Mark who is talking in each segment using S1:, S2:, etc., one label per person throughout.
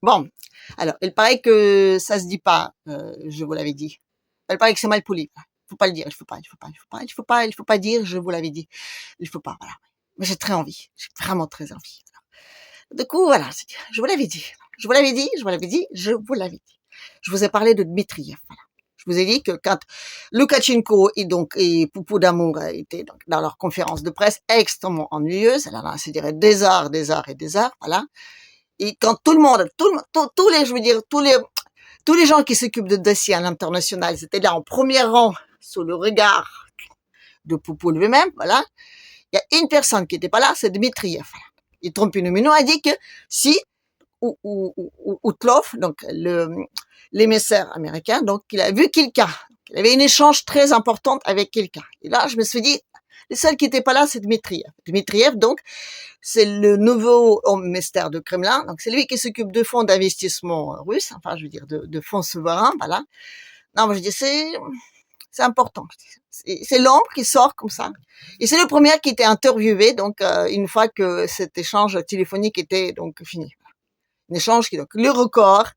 S1: Bon, alors, il paraît que ça se dit pas, je vous l'avais dit. Il paraît que c'est mal poli. Faut pas le dire, il faut pas dire, je vous l'avais dit. Il faut pas, voilà. Mais j'ai très envie, j'ai vraiment très envie. Du coup, voilà, je vous l'avais dit. Je vous l'avais dit, je vous l'avais dit, je vous l'avais dit. Je vous ai parlé de Dmitriev, voilà. Je vous ai dit que quand Loukachenko et Poupou d'Amour étaient donc dans leur conférence de presse extrêmement ennuyeuse, elle a, je dirais, des heures, voilà. Et quand tout le monde, tous les, je veux dire, tous les gens qui s'occupent de dossiers à l'international, c'était là en premier rang, sous le regard de Poupou lui-même, voilà. Il y a une personne qui n'était pas là, c'est Dmitriev, voilà. Et Trompinomino a dit que si Outlov, donc l'émissaire américain, donc il a vu quelqu'un, il avait un échange très important avec quelqu'un. Et là, je me suis dit, le seul qui n'était pas là, c'est Dmitriev. Dmitriev, donc, c'est le nouveau homme mystère de Kremlin. Donc, c'est lui qui s'occupe de fonds d'investissement russes, enfin, je veux dire, de fonds souverains, voilà. Non, moi, je dis, c'est important. C'est l'ombre qui sort comme ça. Et c'est le premier qui était interviewé, donc, une fois que cet échange téléphonique était, donc, fini. Un échange qui, donc, le record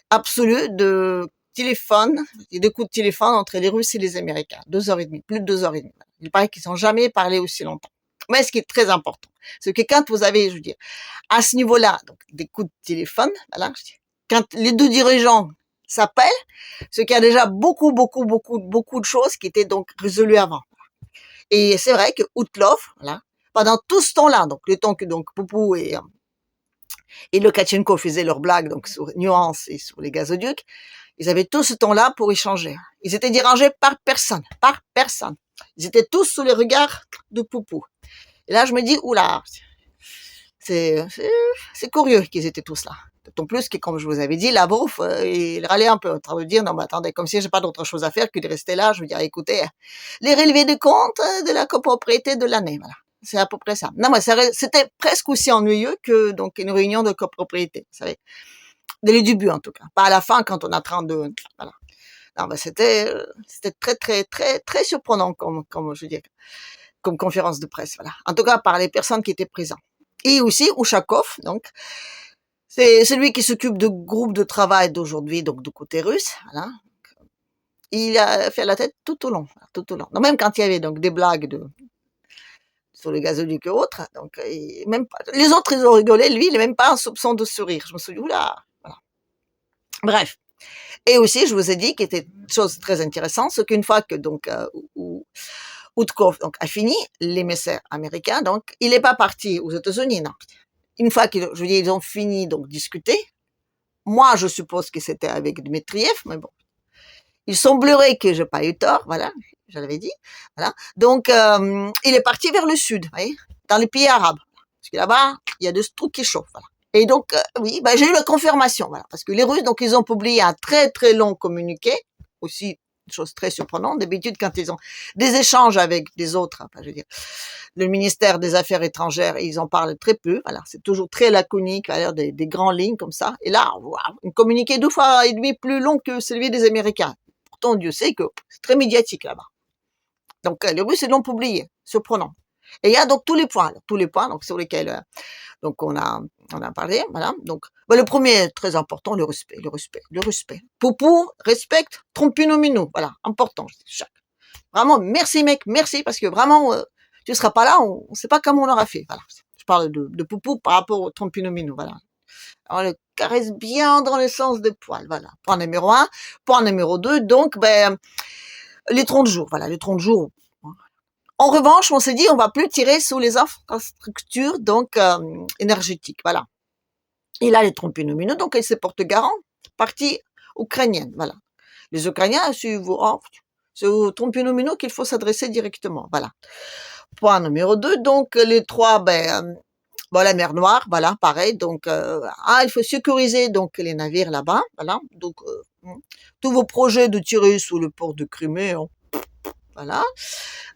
S1: absolu de téléphone, et de coups de téléphone entre les Russes et les Américains. 2 heures et demie, plus de 2 heures et demie. Il paraît qu'ils n'ont jamais parlé aussi longtemps. Mais ce qui est très important, c'est que quand vous avez, je veux dire, à ce niveau-là, donc, des coups de téléphone, voilà, quand les deux dirigeants s'appellent, c'est qu'il y a déjà beaucoup de choses qui étaient donc résolues avant. Et c'est vrai que Outlov, voilà, pendant tout ce temps-là, donc le temps que donc Poupou et Loukachenko faisaient leurs blagues donc sur Nuance et sur les gazoducs, ils avaient tout ce temps-là pour échanger. Ils étaient dérangés par personne. Ils étaient tous sous les regards de Poupou. Et là, je me dis, oula, c'est curieux qu'ils étaient tous là. D'autant plus que, comme je vous avais dit, Lavrov, il râlait un peu, en train de dire, non, mais attendez, comme si j'ai pas d'autre chose à faire que de rester là, je veux dire, écoutez, les relevés de compte de la copropriété de l'année, voilà. C'est à peu près ça. Non, mais c'était presque aussi ennuyeux que, donc, une réunion de copropriété, vous savez. Dès le début, en tout cas. Pas à la fin, quand on est en train de, voilà. Non, mais c'était très surprenant comme, je veux dire, comme conférence de presse, voilà. En tout cas, par les personnes qui étaient présentes. Et aussi, Ushakov, donc, c'est celui qui s'occupe du groupe de travail d'aujourd'hui, donc du côté russe, voilà. Il a fait la tête tout au long. Non, même quand il y avait donc des blagues sur les gazoducs et autres, donc, même pas, les autres, ils ont rigolé, lui, il n'a même pas un soupçon de sourire. Je me suis dit, oula, voilà. Bref. Et aussi, je vous ai dit qu'il était une chose très intéressante, c'est qu'une fois que donc Utkov donc a fini, l'émissaire américain, donc il n'est pas parti aux États-Unis, non. Une fois qu'ils, je veux dire, ils ont fini donc discuter, moi je suppose que c'était avec Dmitriev, mais bon, il semblerait que j'ai pas eu tort, voilà, je l'avais dit, voilà. Donc il est parti vers le sud, vous voyez, dans les pays arabes, parce que là-bas il y a des trucs qui chauffent, voilà. Et donc, oui, ben, j'ai eu la confirmation, voilà, parce que les Russes, donc, ils ont publié un très long communiqué, aussi, une chose très surprenante. D'habitude, quand ils ont des échanges avec des autres, enfin, je veux dire, le ministère des Affaires étrangères, ils en parlent très peu, voilà, c'est toujours très laconique, à l'air des grandes lignes comme ça. Et là, wow, un communiqué 2 fois et demi plus long que celui des Américains. Pourtant, Dieu sait que c'est très médiatique là-bas. Donc, les Russes, ils l'ont publié, surprenant. Et il y a donc tous les points, donc, sur lesquels, donc, on a parlé, voilà. Donc, le premier, très important, le respect. Poupou, respecte, Trompinomino, voilà, important. Vraiment, merci mec, merci, parce que vraiment, tu seras pas là, on sait pas comment on aura fait, voilà. Je parle de Poupou par rapport au Trompinomino, voilà. On le caresse bien dans le sens des poils, voilà. Point numéro 1. Point numéro 2, donc, les 30 jours, voilà, les 30 jours. En revanche, on s'est dit, on va plus tirer sur les infrastructures, donc, énergétiques, voilà. Et là, les Trompinomino, donc, elle se porte garant, partie ukrainienne, voilà. Les Ukrainiens, c'est aux Trompinomino qu'il faut s'adresser directement, voilà. Point numéro 2, donc, les 3, la mer Noire, voilà, pareil, donc, il faut sécuriser, donc, les navires là-bas, voilà. Donc, tous vos projets de tirer sous le port de Crimée, voilà.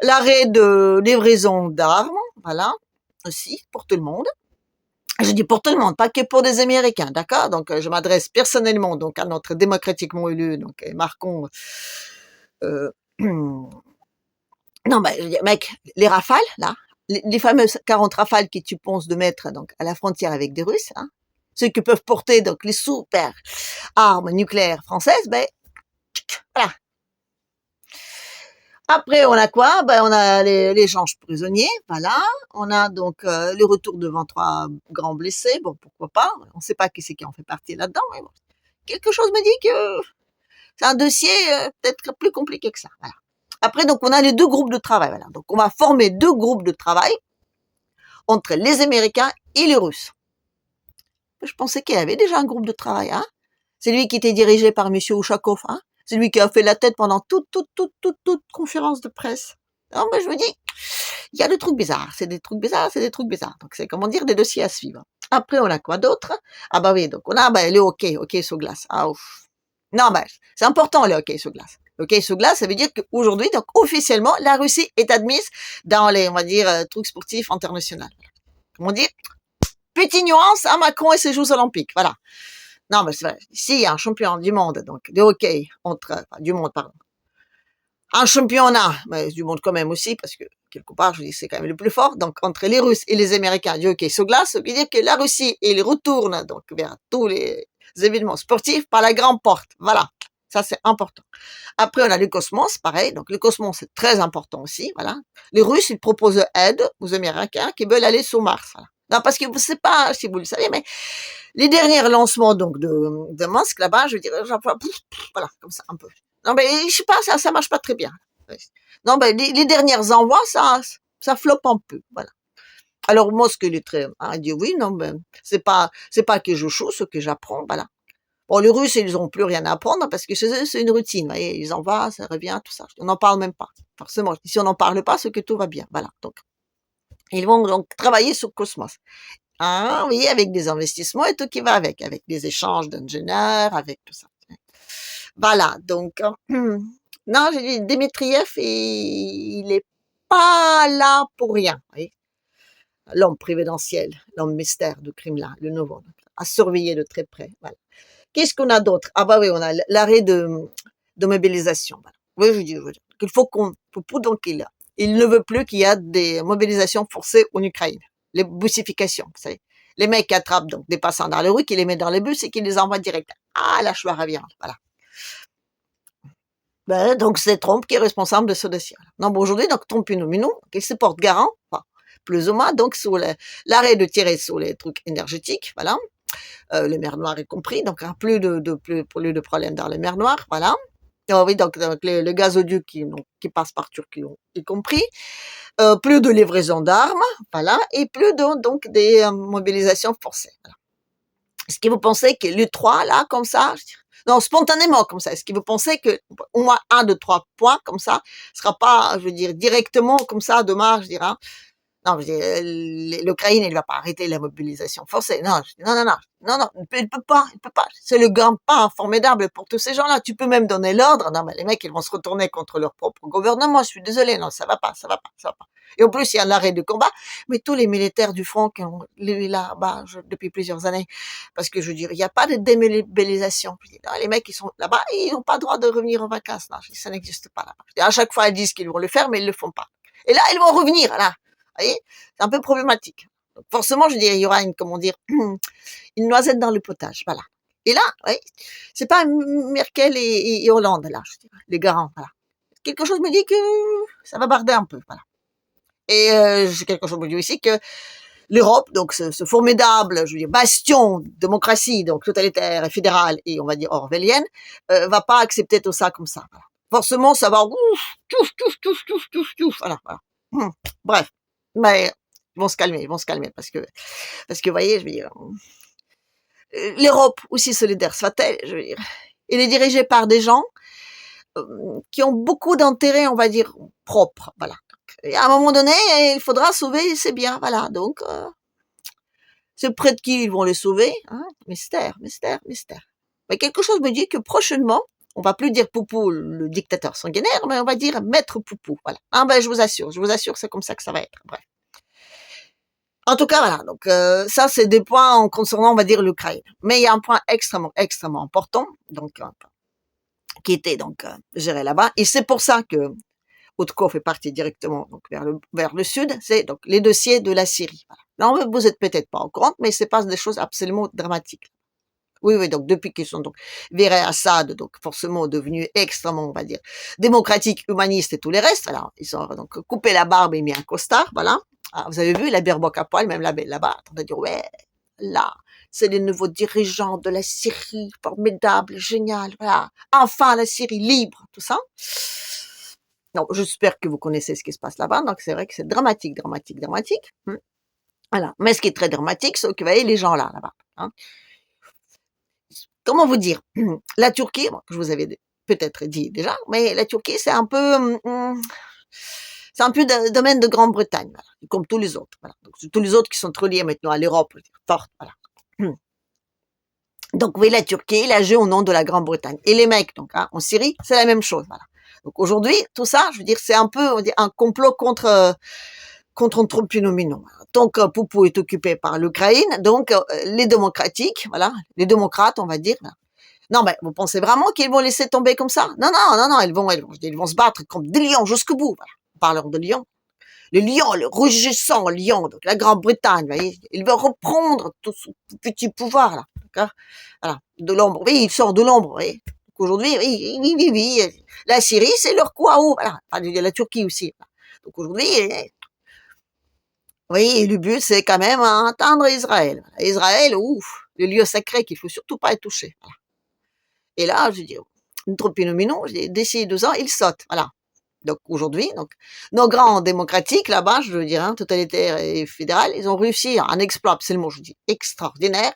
S1: L'arrêt de livraison d'armes, voilà, aussi, pour tout le monde. Je dis pour tout le monde, pas que pour des Américains, d'accord? Donc, je m'adresse personnellement, donc, à notre démocratiquement élu, donc, Marcon, non, mec, les Rafales, là, les fameuses 40 Rafales que tu penses de mettre, donc, à la frontière avec des Russes, hein, ceux qui peuvent porter donc les super armes nucléaires françaises, ben voilà. Après, on a quoi? Ben, on a l'échange prisonniers, voilà. On a donc le retour de 23 grands blessés, bon, pourquoi pas. On ne sait pas qui c'est qui en fait partie là-dedans, mais bon. Quelque chose me dit que c'est un dossier peut-être plus compliqué que ça. Voilà. Après, donc, on a les deux groupes de travail. Voilà. Donc, on va former deux groupes de travail entre les Américains et les Russes. Je pensais qu'il y avait déjà un groupe de travail. Hein. C'est lui qui était dirigé par Monsieur Ushakov. Hein. C'est lui qui a fait la tête pendant toute conférence de presse. Non, mais je me dis, il y a des trucs bizarres. C'est des trucs bizarres, c'est des trucs bizarres. Donc, c'est comment dire, des dossiers à suivre. Après, on a quoi d'autre? Ah bah oui, donc on a le hockey sur glace. Ah ouf. Non, ben, c'est important le hockey sur glace. Le hockey sur glace, ça veut dire qu'aujourd'hui, donc officiellement, la Russie est admise dans les, on va dire, trucs sportifs internationaux. Comment dire? Petite nuance à Macron et ses Jeux Olympiques. Voilà. Non, mais c'est vrai. Ici, il y a un champion du monde, donc, de hockey, du monde, pardon. Un championnat, mais du monde quand même aussi, parce que, quelque part, je dis, c'est quand même le plus fort. Donc, entre les Russes et les Américains du hockey sur glace, ça veut dire que la Russie, il retourne, donc, vers tous les événements sportifs par la grande porte. Voilà. Ça, c'est important. Après, on a le Cosmos, pareil. Donc, le Cosmos, c'est très important aussi. Voilà. Les Russes, ils proposent aide aux Américains qui veulent aller sur Mars. Voilà. Non, parce que je sais pas si vous le savez, mais les derniers lancements, donc, de Musk, là-bas, je veux dire, voilà, comme ça, un peu. Non, mais je sais pas, ça marche pas très bien. Non, ben, les dernières envois, ça floppe un peu. Voilà. Alors, Musk, il est très, il dit oui, non, ben, c'est pas que je joue, ce que j'apprends, voilà. Bon, les Russes, ils n'ont plus rien à apprendre parce que chez eux, c'est une routine. Vous voyez, ils envoient, ça revient, tout ça. On n'en parle même pas. Forcément, si on n'en parle pas, c'est que tout va bien. Voilà. Donc, ils vont donc travailler sur Cosmos. Ah oui, avec des investissements et tout qui va avec des échanges d'ingénieurs, avec tout ça. Voilà. Donc, non, j'ai dit, Dmitriev, il est pas là pour rien. Vous voyez. L'homme prévidentiel, l'homme mystère du Kremlin, le nouveau, à surveiller de très près. Voilà. Qu'est-ce qu'on a d'autre? Ah bah oui, on a l'arrêt de mobilisation. Voilà. Oui, je dis, qu'il faut donc il ne veut plus qu'il y ait des mobilisations forcées en Ukraine. Les bussifications, vous savez. Les mecs qui attrapent donc des passants dans les rues, qui les mettent dans les bus et qui les envoient direct. Ah, la choix à viande. Voilà. Ben, donc c'est Trump qui est responsable de ce dossier. Non, bon, aujourd'hui, donc Trump il se porte garant, enfin, plus ou moins, donc sur l'arrêt de tirer sur les trucs énergétiques, voilà. Le mer Noire est compris, donc hein, plus de problèmes dans le mer Noire, voilà. Oh oui, donc le gazoduc qui passe par Turquie, y compris, plus de livraison d'armes, voilà, et plus donc des mobilisations forcées. Voilà. Est-ce que vous pensez que les trois là, comme ça, non, spontanément comme ça, est-ce que vous pensez que au moins un de trois points comme ça sera pas, je veux dire, directement comme ça demain, je dirais, hein, non, l'Ukraine, elle va pas arrêter la mobilisation forcée. Non, non, il peut pas. C'est le grand pas formidable pour tous ces gens-là. Tu peux même donner l'ordre. Non, mais les mecs, ils vont se retourner contre leur propre gouvernement. Je suis désolé. Non, ça va pas. Et en plus, il y a l'arrêt du combat. Mais tous les militaires du front qui ont, là-bas, depuis plusieurs années, parce que je veux dire, il n'y a pas de démobilisation. Les mecs, ils sont là-bas, ils n'ont pas le droit de revenir en vacances. Non, ça n'existe pas là-bas. À chaque fois, ils disent qu'ils vont le faire, mais ils le font pas. Et là, ils vont revenir, là. Vous voyez, c'est un peu problématique. Donc forcément, je dirais, il y aura une noisette dans le potage, voilà. Et là, oui, c'est pas Merkel et Hollande, là, je dirais, les garants, voilà. Quelque chose me dit que ça va barder un peu, voilà. Et quelque chose me dit aussi que l'Europe, donc ce formidable, je veux dire, bastion de démocratie, donc totalitaire et fédérale et on va dire orwellienne, va pas accepter tout ça comme ça. Voilà. Forcément, ça va voilà. Bref, mais ils vont se calmer parce que vous voyez, je veux dire, l'Europe, aussi solidaire soit-elle, je veux dire, elle est dirigée par des gens qui ont beaucoup d'intérêts, on va dire, propres, voilà. Et à un moment donné, il faudra sauver ces biens, voilà. Donc, c'est près de qui ils vont les sauver, hein? Mystère. Mais quelque chose me dit que prochainement, on va plus dire Poupou, le dictateur sanguinaire, mais on va dire Maître Poupou, voilà. Ah ben, je vous assure, c'est comme ça que ça va être, bref. En tout cas, voilà. Donc ça, c'est des points en concernant, on va dire, l'Ukraine. Mais il y a un point extrêmement important, donc qui était donc géré là-bas. Et c'est pour ça que Outkov est parti directement donc vers le sud. C'est donc les dossiers de la Syrie. Voilà. Non, vous êtes peut-être pas au courant, mais il se passe des choses absolument dramatiques. Oui, oui, donc depuis qu'ils sont donc virés Assad, donc forcément devenus extrêmement, on va dire, démocratiques, humanistes et tout les restes, alors ils ont donc coupé la barbe et mis un costard, voilà. Ah, vous avez vu la Baerbock à poil, même là-bas, on va dire, ouais, là, c'est les nouveaux dirigeants de la Syrie, formidable, génial, voilà. Enfin, la Syrie libre, tout ça. Donc, j'espère que vous connaissez ce qui se passe là-bas, donc c'est vrai que c'est dramatique, dramatique, dramatique. Voilà. Mais ce qui est très dramatique, c'est que vous voyez les gens là-bas. Hein. Comment vous dire? La Turquie, bon, je vous avais peut-être dit déjà, mais la Turquie, c'est un peu, c'est un peu le domaine de Grande-Bretagne, voilà, comme tous les autres. Voilà. Donc, tous les autres qui sont reliés maintenant à l'Europe, forte, voilà. Donc, oui, la Turquie, il a joué au nom de la Grande-Bretagne. Et les mecs, donc, hein, en Syrie, c'est la même chose, voilà. Donc, aujourd'hui, tout ça, je veux dire, c'est un peu, on va dire, un complot contre un Trump-Mino. Donc, Poupou est occupé par l'Ukraine, donc, les démocratiques, voilà, les démocrates, on va dire. Non, mais vous pensez vraiment qu'ils vont laisser tomber comme ça? Non, non, non, non, ils vont se battre comme des lions jusqu'au bout, voilà. Parlons de lions. Le lion, le rugissant lion, donc la Grande-Bretagne, vous voyez, il veut reprendre tout son petit pouvoir, là, d'accord? Voilà, de l'ombre. Oui, il sort de l'ombre, oui. Aujourd'hui, oui, oui, oui, oui, la Syrie, c'est leur Kouaou, voilà. Enfin, la Turquie aussi. Donc aujourd'hui, oui, le but, c'est quand même atteindre Israël. Israël, ouf, le lieu sacré qu'il faut surtout pas être touché. Voilà. Et là, je dis, Trump-Mino, d'ici 2 ans, il saute, voilà. Donc aujourd'hui, donc nos grands démocratiques là-bas, je veux dire, hein, totalitaires et fédérales, ils ont réussi un exploit absolument, je dis, extraordinaire.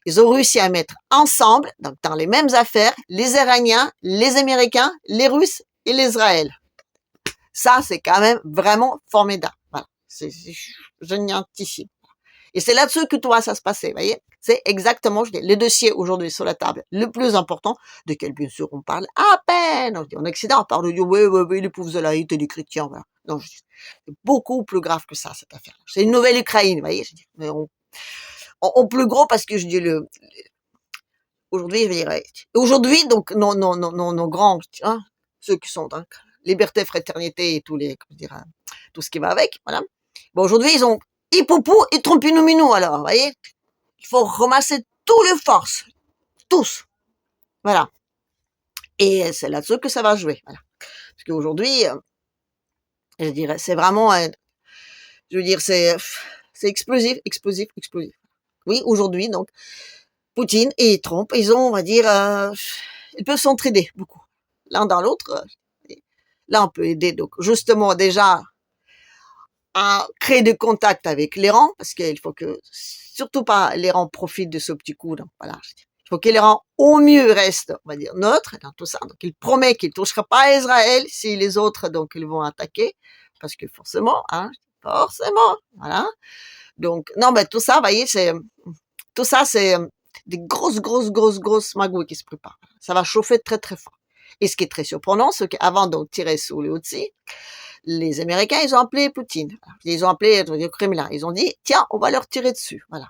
S1: Ils ont réussi à mettre ensemble, donc dans les mêmes affaires, les Iraniens, les Américains, les Russes et l'Israël. Ça, c'est quand même vraiment formidable. Voilà, c'est génialissime. Et c'est là-dessus que tout va ça se passer, vous voyez. C'est exactement, je dis, le dossier aujourd'hui sur la table, le plus important, duquel bien sûr on parle à peine. En Occident, on parle de dire, oui, les pauvres zélaïtes et les chrétiens, voilà. Non, c'est beaucoup plus grave que ça, cette affaire. C'est une nouvelle Ukraine, vous voyez. Je dis, mais on plus gros parce que je dis aujourd'hui, je dirais, aujourd'hui, donc, nos grands, hein, ceux qui sont, hein, liberté, fraternité et tout ce qui va avec, voilà. Bon, aujourd'hui, ils ont Hippopou et Trompinou-Minou, alors, vous voyez. Il faut ramasser tous les forces, tous. Voilà. Et c'est là-dessus que ça va jouer. Voilà. Parce qu'aujourd'hui, je dirais, c'est vraiment, je veux dire, c'est explosif, explosif, explosif. Oui, aujourd'hui, donc, Poutine et Trump, ils ont, on va dire, ils peuvent s'entraider beaucoup. L'un dans l'autre, là, on peut aider, donc, justement, déjà, à créer des contacts avec l'Iran, parce qu'il faut que, surtout pas, l'Iran profite de ce petit coup, donc, voilà, il faut que l'Iran, au mieux, reste, on va dire, neutre dans tout ça. Donc, il promet qu'il touchera pas à Israël si les autres, donc, ils vont attaquer, parce que forcément, hein, forcément, voilà. Donc, non, mais tout ça, vous voyez, tout ça, c'est des grosses magouilles qui se préparent. Ça va chauffer très, très fort. Et ce qui est très surprenant, c'est qu'avant de tirer sur les Houthis, les Américains, ils ont appelé Poutine. Ils ont appelé le Kremlin. Ils ont dit, tiens, on va leur tirer dessus. Voilà.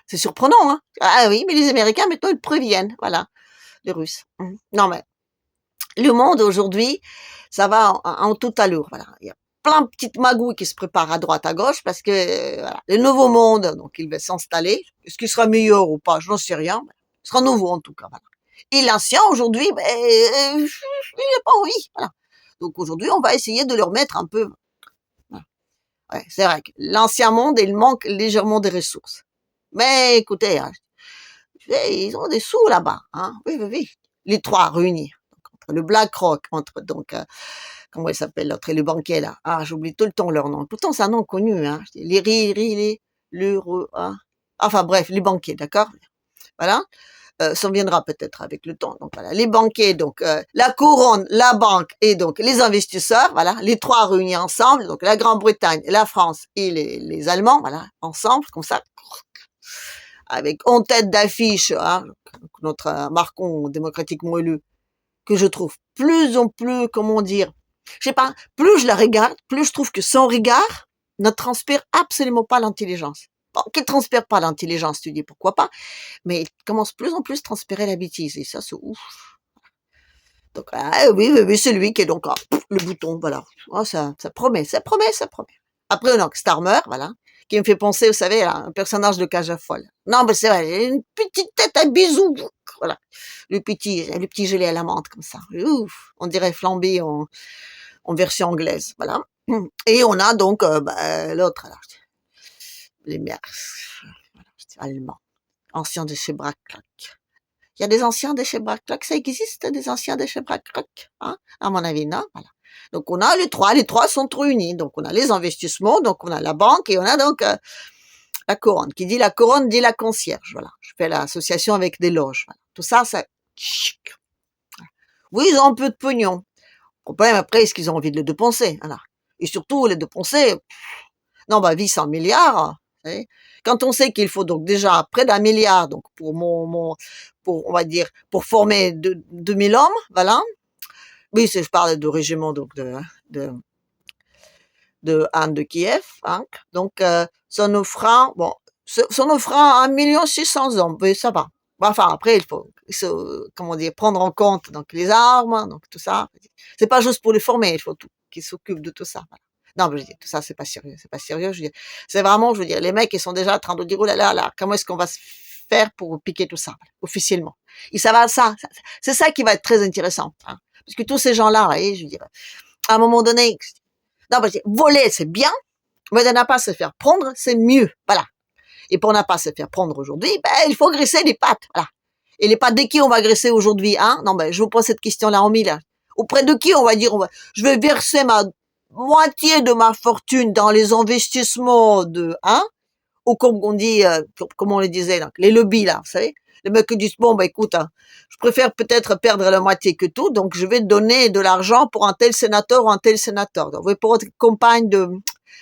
S1: C'est surprenant, hein. Ah oui, mais les Américains, maintenant, ils préviennent. Voilà. Les Russes. Non, mais le monde, aujourd'hui, ça va en tout allure. Voilà. Il y a plein de petites magouilles qui se préparent à droite, à gauche, parce que voilà, le nouveau monde, donc il va s'installer. Est-ce qu'il sera meilleur ou pas? Je n'en sais rien. Il sera nouveau, en tout cas. Voilà. Et l'ancien, aujourd'hui, il n'a pas envie. Voilà. Donc aujourd'hui, on va essayer de leur mettre un peu. Ouais, c'est vrai que l'ancien monde, il manque légèrement des ressources. Mais écoutez, hein, ils ont des sous là-bas. Hein. Oui, oui, oui. Les trois réunis. Donc, entre le BlackRock, entre donc comment il s'appelle l'autre, et le banquier là. Ah, j'oublie tout le temps leur nom. Pourtant, c'est un nom connu. Hein. Hein. Enfin bref, les banquiers, d'accord. Voilà. Ça viendra peut-être avec le temps. Donc voilà, les banquiers, donc la couronne, la banque et donc les investisseurs, voilà, les trois réunis ensemble, donc la Grande-Bretagne, la France et les Allemands, voilà, ensemble, comme ça, avec en tête d'affiche, hein, notre Macron démocratiquement élu, que je trouve plus en plus, comment dire, je sais pas, plus je la regarde, plus je trouve que son regard ne transpire absolument pas l'intelligence. Bon, qu'il transpire pas l'intelligence, tu dis pourquoi pas, mais il commence plus en plus à transpirer la bêtise, et ça, c'est ouf. Donc, oui, c'est lui qui est donc, le bouton, voilà. Oh, ça promet, ça promet, ça promet. Après, on a Starmer, voilà, qui me fait penser, vous savez, à un personnage de Cage à Folle. Non, mais c'est vrai, il a une petite tête à bisous, voilà. Le petit gelé à la menthe, comme ça. Ouf, on dirait flambé en version anglaise, voilà. Et on a donc, l'autre, alors, les mères, voilà, allemand, ancien de chez Braclac. Il y a des anciens de chez Braclac, ça existe, des anciens de chez Braclac, hein? À mon avis, non, voilà. Donc on a les trois sont réunis. Donc on a les investissements, donc on a la banque et on a donc la couronne. Qui dit la couronne dit la concierge, voilà. Je fais l'association avec des loges, voilà. Tout ça, ça, oui, ils ont un peu de pognon. Le problème après, est-ce qu'ils ont envie de le dépenser, voilà. Et surtout, les dépenser, non, bah, vie 100 milliards, vous savez. Quand on sait qu'il faut donc déjà près d'1 milliard, donc pour pour, on va dire, pour former 2000 hommes, voilà. Oui, je parle de régiment, donc de, Anne de Kiev, hein. Donc, ça nous fera, bon, ça nous fera 1 600 000 hommes, oui, ça va. Bon, enfin, après, il faut, comment dire, prendre en compte, donc, les armes, donc, tout ça. C'est pas juste pour les former, il faut tout, qu'ils s'occupent de tout ça, voilà. Non, mais je veux dire, tout ça, c'est pas sérieux, je veux dire. C'est vraiment, je veux dire, les mecs, ils sont déjà en train de dire, oh là là, là, comment est-ce qu'on va se faire pour piquer tout ça, voilà, officiellement. Et ça va, c'est ça qui va être très intéressant, hein. Parce que tous ces gens-là, vous voyez, je veux dire, à un moment donné, non, parce que voler, c'est bien, mais de ne pas se faire prendre, c'est mieux. Voilà. Et pour ne pas se faire prendre aujourd'hui, ben, il faut graisser les pattes. Voilà. Et les pattes de qui on va graisser aujourd'hui, hein? Non, ben, je vous pose cette question-là en mille. Auprès de qui on va dire, je vais verser ma moitié de ma fortune dans les investissements de, hein? Ou comme on dit, comme on le disait, donc, les lobbies, là, vous savez? Les mecs qui disent, bon, ben, écoute, hein, je préfère peut-être perdre la moitié que tout, donc je vais donner de l'argent pour un tel sénateur ou un tel sénateur. Donc, pour votre campagne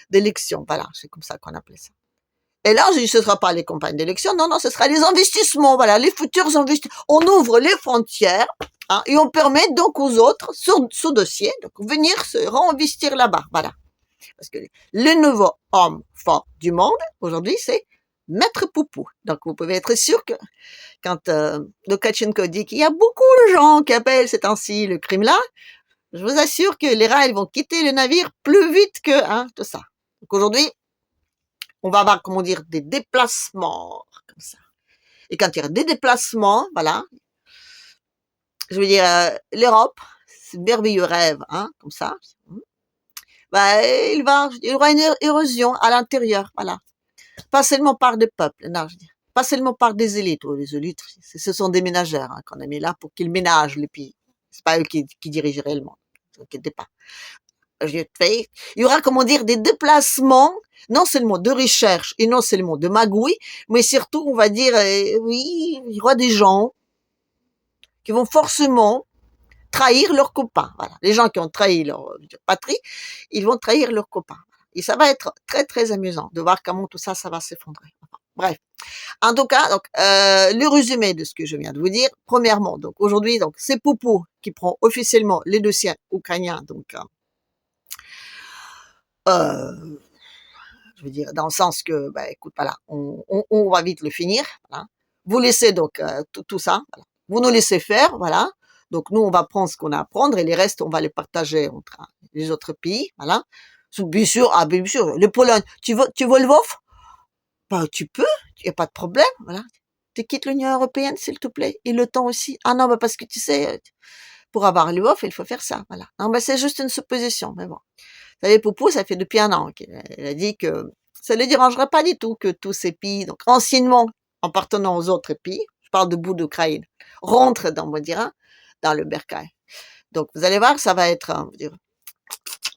S1: d'élection. Voilà, c'est comme ça qu'on appelait ça. Et là, je dis, ce sera pas les campagnes d'élection, non, non, ce sera les investissements, voilà, les futurs investissements. On ouvre les frontières, hein, et on permet donc aux autres, sous dossier, donc venir se réinvestir là-bas, voilà. Parce que le nouveau homme fort du monde, aujourd'hui, c'est Maître Poupou. Donc, vous pouvez être sûr que quand Lukashenko dit qu'il y a beaucoup de gens qui appellent ces temps-ci le Kremlin, je vous assure que les rats, ils vont quitter le navire plus vite que, hein, tout ça. Donc, aujourd'hui, on va avoir, comment dire, des déplacements, comme ça. Et quand il y a des déplacements, voilà, je veux dire, l'Europe, c'est un merveilleux rêve, hein, comme ça. Bah, il y aura une érosion à l'intérieur, voilà. Pas seulement par des peuples, non, je dis, pas seulement par des élites. Les élites, ce sont des ménagères, hein, qu'on a mis là pour qu'ils ménagent les pays. C'est pas eux qui dirigent réellement. Ne vous inquiétez pas. Il y aura, comment dire, des déplacements, non seulement de recherche et non seulement de magouille, mais surtout, on va dire, oui, il y aura des gens qui vont forcément trahir leurs copains. Voilà. Les gens qui ont trahi leur patrie, ils vont trahir leurs copains. Et ça va être très, très amusant de voir comment tout ça, ça va s'effondrer. Bref. En tout cas, donc, le résumé de ce que je viens de vous dire. Premièrement, donc, aujourd'hui, donc, c'est Poupou qui prend officiellement les dossiers ukrainiens, donc, je veux dire, dans le sens que, bah, écoute, voilà, on va vite le finir, voilà. Vous laissez donc tout ça, voilà. Vous nous laissez faire, voilà. Donc nous, on va prendre ce qu'on a à prendre et les restes, on va les partager entre les autres pays, voilà. Bien sûr, le Pologne, tu veux le Lvov? Bah, tu peux, il n'y a pas de problème, voilà. Tu quittes l'Union européenne, s'il te plaît, et le temps aussi. Ah non, bah parce que tu sais, pour avoir le Lvov, il faut faire ça, voilà. Non, bah c'est juste une supposition, mais bon. Vous savez, Poupou, ça fait depuis 1 an qu'elle a dit que ça ne le dérangerait pas du tout que tous ces pays, donc anciennement appartenant aux autres pays, je parle de bout d'Ukraine, rentrent dans, on va dire, dans le bercail. Donc vous allez voir, ça va être, on va dire,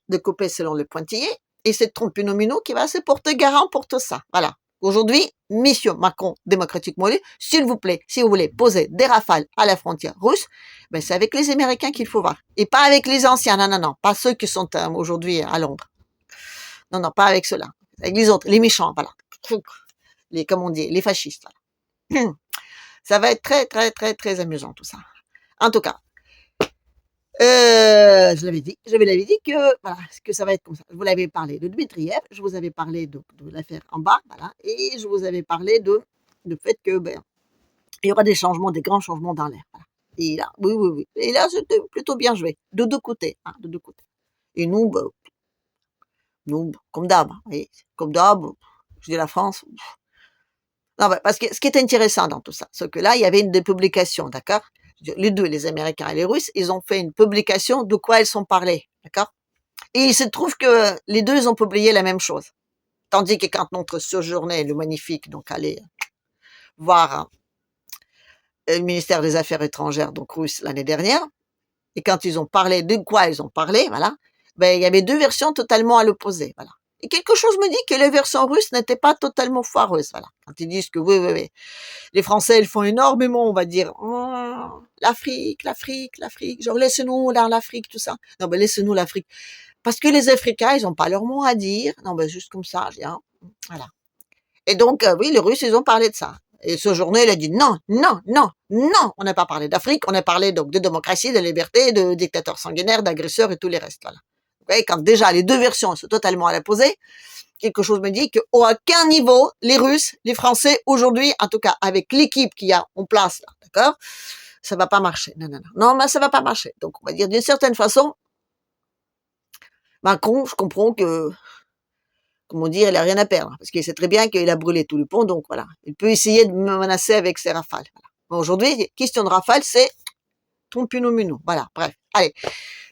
S1: découpé selon le pointillé, et c'est Trompe-Nominou qui va se porter garant pour tout ça. Voilà. Aujourd'hui, mission Macron démocratiquement élu, s'il vous plaît, si vous voulez poser des rafales à la frontière russe, ben c'est avec les Américains qu'il faut voir. Et pas avec les anciens, non, non, non, pas ceux qui sont aujourd'hui à Londres. Non, non, pas avec ceux-là. Avec les autres, les méchants, voilà. Les, comme on dit, les fascistes, voilà. Ça va être très, très, très, très amusant, tout ça. En tout cas, je l'avais dit que, voilà, que ça va être comme ça. Je vous l'avais parlé de Dmitriev, je vous avais parlé de l'affaire en bas, voilà, et je vous avais parlé du fait que, ben, il y aura des changements, des grands changements dans l'air, voilà. Et là, oui, oui, oui. Et là, c'était plutôt bien joué, de deux côtés, hein, de deux côtés. Et nous, ben, nous, comme d'hab, comme d'hab, Je dis la France. Non, parce que ce qui est intéressant dans tout ça, c'est que là, il y avait une des publications, d'accord? Les deux, les Américains et les Russes, ils ont fait une publication de quoi ils sont parlés, d'accord? Et il se trouve que les deux, ils ont publié la même chose. Tandis que quand notre séjourné, le magnifique, donc allait voir le ministère des Affaires étrangères, donc russe, l'année dernière, et quand ils ont parlé de quoi ils ont parlé, voilà, ben, il y avait deux versions totalement à l'opposé, voilà. Et quelque chose me dit que les versions russes n'étaient pas totalement foireuses, voilà. Quand ils disent que oui, les Français, ils font énormément, on va dire, oh, l'Afrique, genre laissez-nous dans l'Afrique, tout ça. Non, ben laissez-nous l'Afrique. Parce que les Africains, ils ont pas leur mot à dire. Non, ben juste comme ça, je dis, hein, voilà. Et donc, oui, les Russes, ils ont parlé de ça. Et ce journée, il a dit non, non, non, non, on n'a pas parlé d'Afrique, on a parlé donc de démocratie, de liberté, de dictateurs sanguinaires, d'agresseurs et tous les restes. Voilà. Vous voyez, quand déjà les deux versions sont totalement à l'opposé, quelque chose me dit qu'à aucun niveau, les Russes, les Français, aujourd'hui, en tout cas avec l'équipe qu'il y a en place, là, d'accord, ça va pas marcher. Non, non, non, non, mais ça va pas marcher. Donc, on va dire d'une certaine façon, Macron, je comprends que comment dire, il a rien à perdre, parce qu'il sait très bien qu'il a brûlé tout le pont, donc voilà. Il peut essayer de me menacer avec ses rafales. Voilà. Mais aujourd'hui, question de rafale, c'est trompe-nous, voilà, bref. Allez,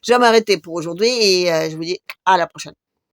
S1: je vais m'arrêter pour aujourd'hui et je vous dis à la prochaine.